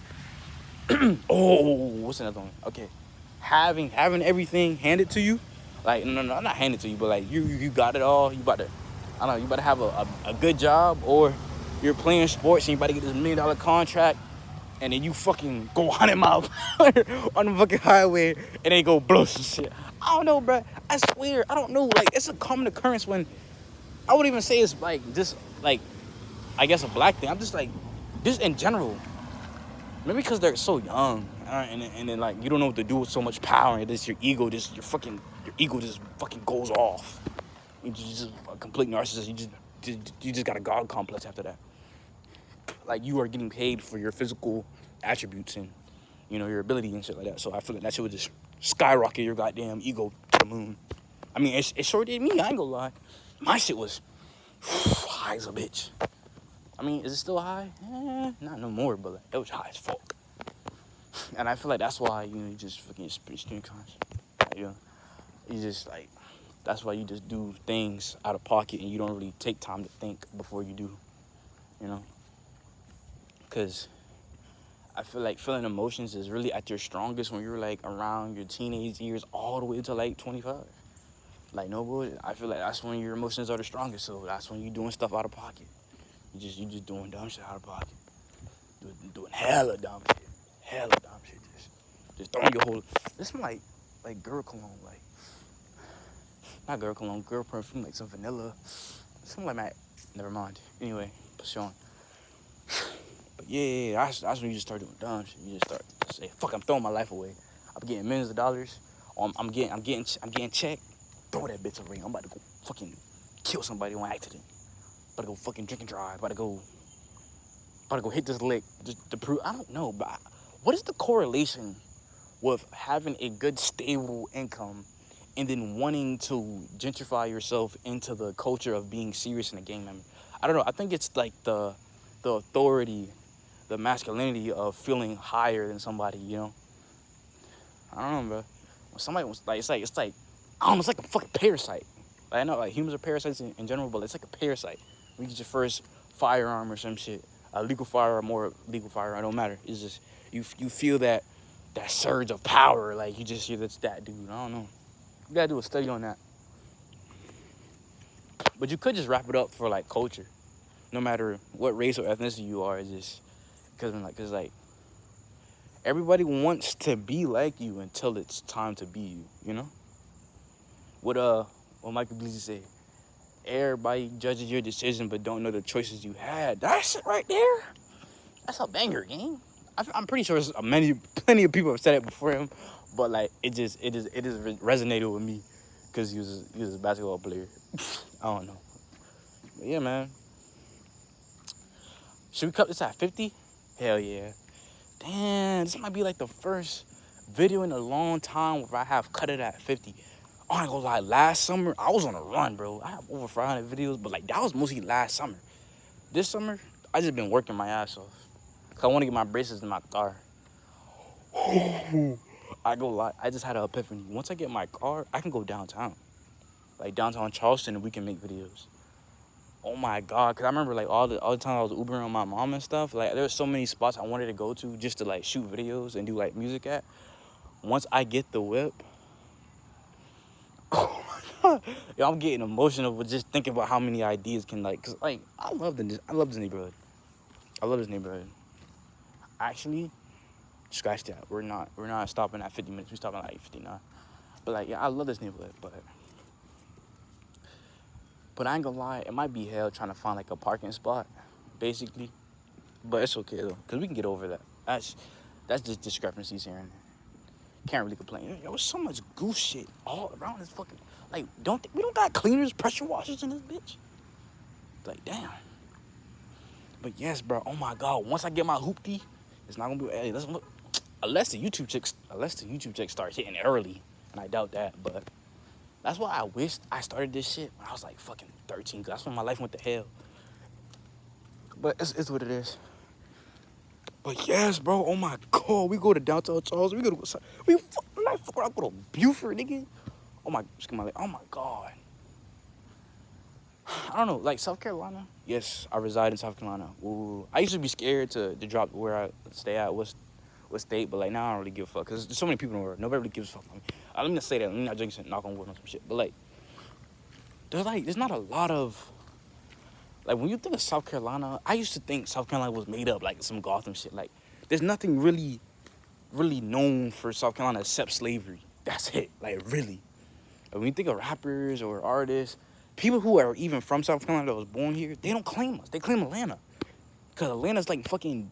Oh, what's another one? Okay. Having everything handed to you. Like, no, not handed to you, but like you got it all. You about to have a good job, or you're playing sports and you about to get this $1 million contract and then you fucking go 100 miles on the fucking highway, and then go blow some shit. I don't know, bro. I swear, I don't know. Like, it's a common occurrence when I wouldn't even say it's like just like I guess a black thing. I'm just like just in general. Maybe because they're so young, and then like you don't know what to do with so much power, and this your ego just fucking goes off. You just a complete narcissist. You just got a god complex after that. Like you are getting paid for your physical attributes and your ability and shit like that. So I feel like that shit would just skyrocket your goddamn ego to the moon. I mean, it sure did me. I ain't gonna lie. My shit was high as a bitch. I mean, is it still high? Not no more, but like, it was high as fuck. And I feel like that's why you just fucking stream cons. You just like that's why you just do things out of pocket and you don't really take time to think before you do. Because I feel like feeling emotions is really at your strongest when you're like around your teenage years all the way to like 25. Like no bullshit. I feel like that's when your emotions are the strongest. So that's when you're doing stuff out of pocket. You just doing dumb shit out of pocket. Doing hella dumb shit. Just throwing your whole. This smell like girl cologne, like not girl cologne, girl perfume, like some vanilla. Something like that. Never mind. Anyway, push on. But yeah, that's when you just start doing dumb shit. You just start to say, "Fuck, I'm throwing my life away. I'm getting millions of dollars. I'm getting checked. Throw that bitch away. I'm about to go fucking kill somebody on accident. About to go fucking drink and drive. About to go hit this lick just to prove. I don't know, but what is the correlation with having a good stable income and then wanting to gentrify yourself into the culture of being serious in the game? I don't know. I think it's like the authority, the masculinity of feeling higher than somebody. I don't know, bro. When somebody was like, it's like I don't know. It's like a fucking parasite. Like, I know like humans are parasites in general, but it's like a parasite. When you get your first firearm or some shit, a legal firearm or legal firearm, it don't matter. It's just you feel that surge of power, like you're that dude. I don't know. You gotta do a study on that. But you could just wrap it up for like culture, no matter what race or ethnicity you are. It's just because like everybody wants to be like you until it's time to be you. What Michael Beasley say? Everybody judges your decision, but don't know the choices you had. That shit right there. That's a banger, gang. I'm pretty sure plenty of people have said it before him, but like it just resonated with me because he was a basketball player. I don't know, but yeah, man. Should we cut this at 50? Hell yeah. Damn, this might be like the first video in a long time where I have cut it at 50. I ain't gonna lie, last summer I was on a run, bro. I have over 500 videos, but like that was mostly last summer. This summer I just been working my ass off. Cause I want to get my braces in my car. I go lie. I just had an epiphany. Once I get my car, I can go downtown, like downtown Charleston, and we can make videos. Oh my god! Cause I remember like all the time I was Ubering on my mom and stuff. Like there were so many spots I wanted to go to just to like shoot videos and do like music at. Once I get the whip, oh my god, yo, I'm getting emotional with just thinking about how many ideas can like. Cause like I love this neighborhood. I love this neighborhood. Actually, scratch that. We're not stopping at 50 minutes. We're stopping at like 59. But like, yeah, I love this neighborhood. But I ain't gonna lie, it might be hell trying to find like a parking spot, basically. But it's okay though, cause we can get over that. That's just discrepancies here and there. Can't really complain. Yo, there's so much goose shit all around this fucking. Like, we don't got cleaners, pressure washers in this bitch. Like, damn. But yes, bro. Oh my god. Once I get my hoopty, it's not gonna be. Hey, let's look. Unless the YouTube chick starts hitting early, and I doubt that. But that's why I wished I started this shit when I was like fucking 13, cause that's when my life went to hell. But it's what it is. But yes, bro. Oh my god, we go to downtown Charles. We go to I go to Buford, nigga. Oh my, oh my god. I don't know, like South Carolina. Yes, I reside in South Carolina. Ooh, I used to be scared to drop where I stay at. What state? But like now I don't really give a fuck because there's so many people in the world. Nobody really gives a fuck about me. Let me not say that. Let me not jinx it. Knock on wood on some shit. But like, there's not a lot of like when you think of South Carolina. I used to think South Carolina was made up like some Gotham shit. Like There's nothing really, really known for South Carolina except slavery. That's it. Like, really. When you think of rappers or artists, people who are even from South Carolina that was born here, they don't claim us. They claim Atlanta. Because Atlanta's like fucking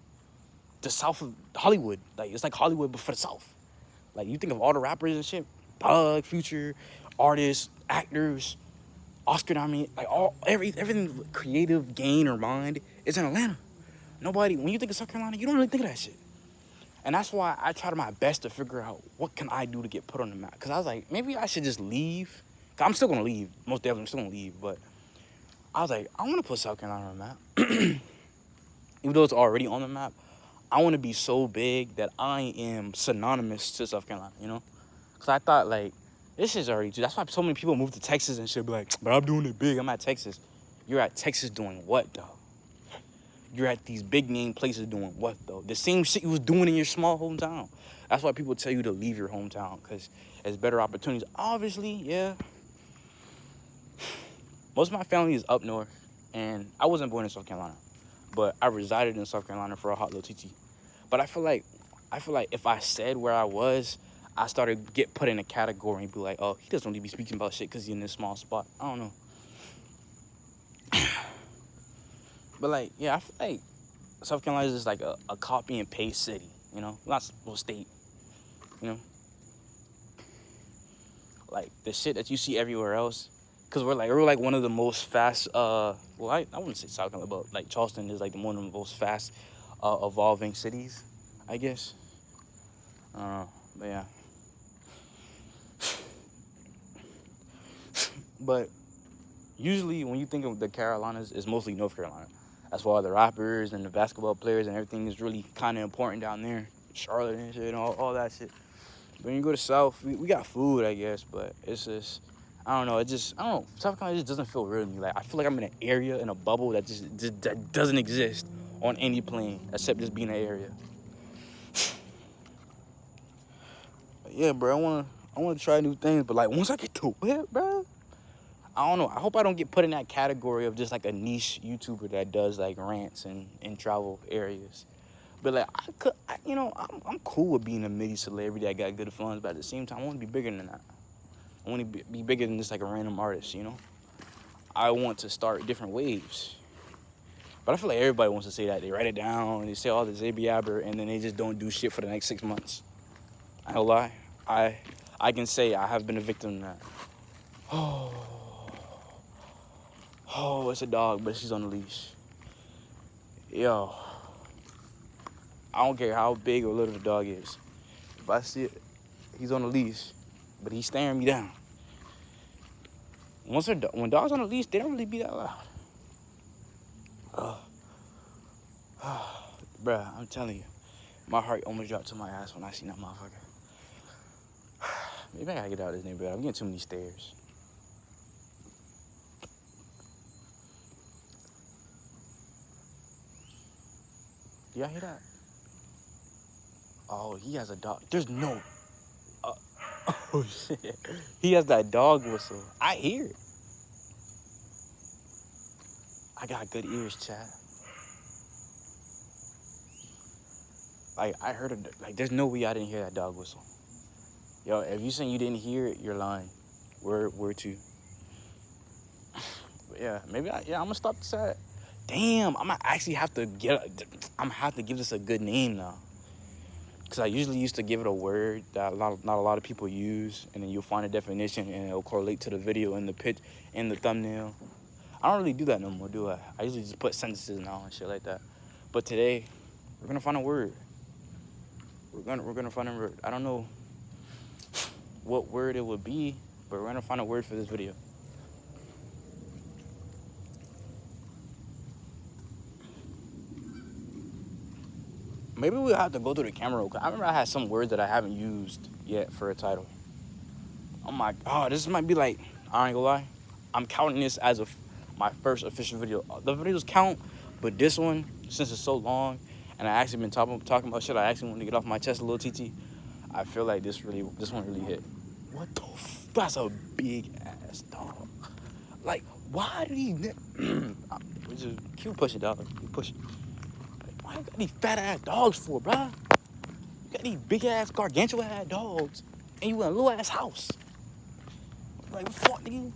the South of Hollywood. Like, it's like Hollywood, but for the South. Like, you think of all the rappers and shit, Bug, Future, artists, actors, Oscar nominated, like everything creative, gain, or mind is in Atlanta. Nobody, when you think of South Carolina, you don't really think of that shit. And that's why I tried my best to figure out what can I do to get put on the map. Because I was like, maybe I should just leave. Cause I'm still going to leave. Most definitely, I'm still going to leave. But I was like, I want to put South Carolina on the map. Even though it's already on the map, I want to be so big that I am synonymous to South Carolina, you know? Because I thought, like, this is already too. That's why so many people move to Texas and shit be like, but I'm doing it big. I'm at Texas. You're at Texas doing what, though? You're at these big name places doing what, though? The same shit you was doing in your small hometown. That's why people tell you to leave your hometown, because there's better opportunities. Obviously, yeah. Most of my family is up north, and I wasn't born in South Carolina, but I resided in South Carolina for a hot little TT. But I feel like if I said where I was, I started get put in a category and be like, oh, he doesn't need to be speaking about shit because he's in this small spot. I don't know. But, like, yeah, I feel like South Carolina is just like a copy and paste city, you know? Not a state, you know? Like, the shit that you see everywhere else, because we're like one of the most fast, I wouldn't say South Carolina, but, like, Charleston is, like, one of the most fast evolving cities, I guess. But, yeah. But usually when you think of the Carolinas, it's mostly North Carolina. That's why the rappers and the basketball players and everything is really kind of important down there. Charlotte and shit and all that shit. But when you go to South, we got food, I guess, but it's just, I don't know. South Carolina just doesn't feel real to me. Like, I feel like I'm in an area, in a bubble that that doesn't exist on any plane except just being an area. But yeah, bro, I wanna try new things, but, like, once I get to it, bro, I don't know. I hope I don't get put in that category of just like a niche YouTuber that does like rants in travel areas. But like I'm cool with being a midi celebrity that got good funds, but at the same time I want to be bigger than that. I want to be bigger than just like a random artist, you know? I want to start different waves. But I feel like everybody wants to say that. They write it down, and they say all this Abby-abber, and then they just don't do shit for the next 6 months. I don't lie. I can say I have been a victim of that. Oh, it's a dog, but she's on the leash. Yo, I don't care how big or little the dog is. If I see it, he's on the leash, but he's staring me down. When dogs on the leash, they don't really be that loud. Bruh, I'm telling you, my heart almost dropped to my ass when I seen that motherfucker. Maybe I gotta get out of this neighborhood. I'm getting too many stairs. Do y'all hear that? Oh, he has a dog. There's no... oh, shit. He has that dog whistle. I hear it. I got good ears, chat. Like, I heard it. Like, there's no way I didn't hear that dog whistle. Yo, if you saying you didn't hear it, you're lying. Word two. But yeah, maybe I'm gonna stop this at... Damn, I'm gonna actually have to give this a good name now. Because I usually used to give it a word that not a lot of people use, and then you'll find a definition and it'll correlate to the video and the pitch and the thumbnail. I don't really do that no more, do I? I usually just put sentences now and shit like that. But today, we're gonna find a word. We're gonna find a word. I don't know what word it would be, but we're gonna find a word for this video. Maybe we'll have to go through the camera roll. I remember I had some words that I haven't used yet for a title. Oh my God, this might be like, I ain't gonna lie, I'm counting this as my first official video. The videos count, but this one, since it's so long, and I actually been talking about shit I actually want to get off my chest a little TT, I feel like this one really hit. What the that's a big ass dog. Like, why did he... just keep pushing, dog. Keep pushing. Like, why you got these fat ass dogs for, bruh? You got these big ass gargantuan ass dogs, and you in a little ass house. Like, what the fuck, nigga?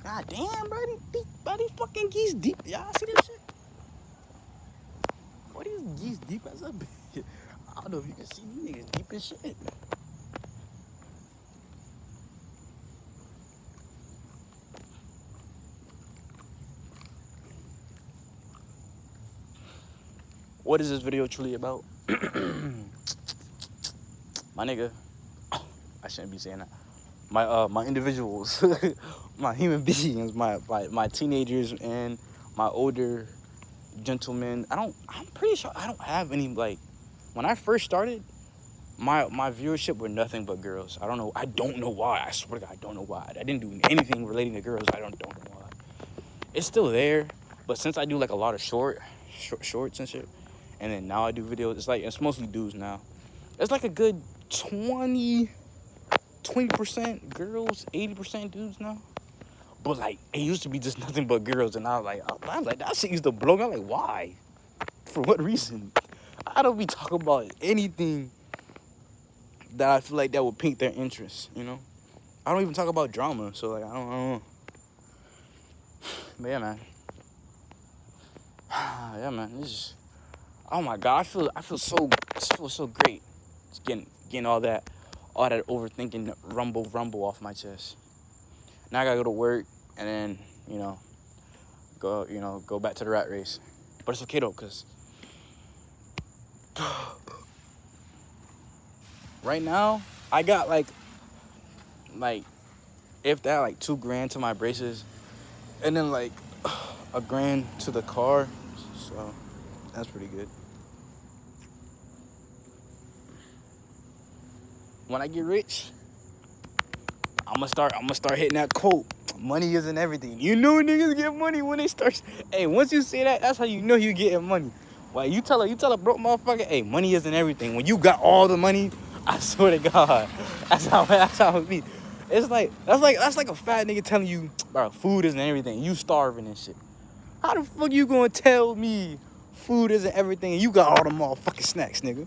God damn, bro. These fucking geese deep. Y'all see this shit? What these geese deep as a bitch? I don't know if you can see these niggas deep as shit. What is this video truly about? My nigga. I shouldn't be saying that. My individuals, my human beings, my teenagers and my older gentlemen. I'm pretty sure I don't have any, like, when I first started, my viewership were nothing but girls. I don't know why. I swear to God, I don't know why. I didn't do anything relating to girls. I don't know why. It's still there, but since I do like a lot of shorts and shit, and then now I do videos, it's mostly dudes now. It's like a good 20% girls, 80% dudes now. But like, it used to be just nothing but girls, and I was like, that shit used to blow me. I'm like, why? For what reason? I don't be talking about anything that I feel like that would pique their interest, you know? I don't even talk about drama, so like, I don't know. But yeah, man. Yeah, man. This is, oh my God, I feel so great. Just getting all that overthinking rumble off my chest. Now I gotta go to work and then, go back to the rat race. But it's okay though, cause right now I got like if that, like $2,000 to my braces, and then like $1,000 to the car. So that's pretty good. When I get rich, I'm gonna start hitting that quote. Money isn't everything. You know niggas get money when they start. Hey, once you say that, that's how you know you getting money. Why you tell a broke motherfucker, hey, money isn't everything. When you got all the money, I swear to God, that's how it be. It's like that's like a fat nigga telling you, bro, food isn't everything. You starving and shit. How the fuck you gonna tell me food isn't everything and you got all the motherfucking snacks, nigga?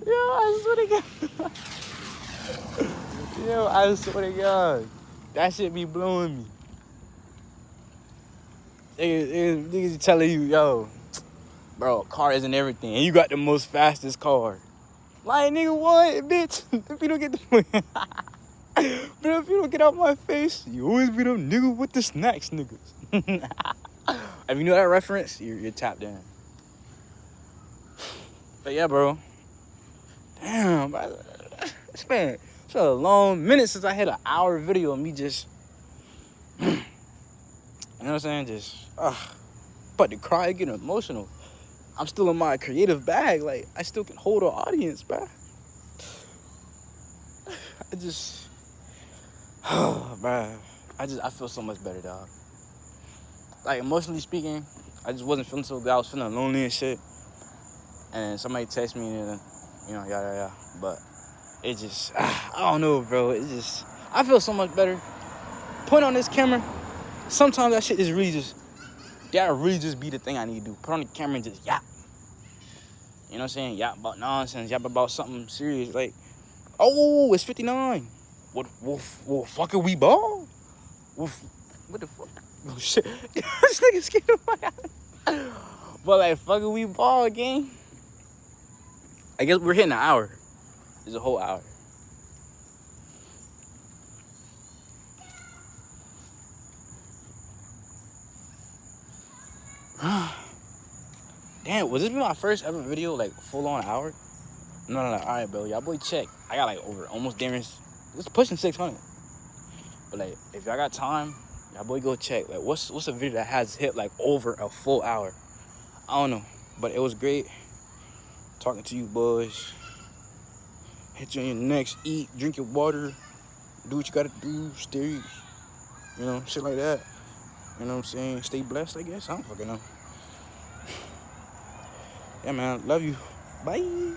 Yo, I swear to God. Yo, I swear to God. That shit be blowing me. Niggas telling you, yo, bro, car isn't everything. And you got the most fastest car. Like, nigga, what, bitch? If you don't get the but if you don't get out my face, you always be them nigga with the snacks, niggas. If you know that reference, you're tapped in. But yeah, bro. Damn, bro. It's been a long minute since I had an hour video of me just, you know what I'm saying? Just, about to cry, getting emotional. I'm still in my creative bag. Like, I still can hold an audience, bro. I feel so much better, dog. Like, emotionally speaking, I just wasn't feeling so good. I was feeling lonely and shit. And somebody texted me and, yada. But it just, I don't know, bro. It just, I feel so much better. Put on this camera, sometimes that shit is really just be the thing I need to do. Put on the camera and just yap. You know what I'm saying? Yap about nonsense, yap about something serious. Like, oh, it's 59. What fucking we ball? What the fuck? Oh, shit. This nigga scared of my house. But, like, fucking we ball, gang. I guess we're hitting an hour. It's a whole hour. Damn, was this my first ever video, like, full on hour? No. All right, bro. Y'all boy check. I got, like, over almost damn, it's pushing 600. But, like, if y'all got time, y'all boy go check. Like, what's a video that has hit, like, over a full hour? I don't know. But it was great talking to you boys. Hit you on your necks. Eat, drink your water. Do what you gotta do. Stay, shit like that. You know what I'm saying? Stay blessed, I guess. I don't fucking know. Yeah, man. Love you. Bye.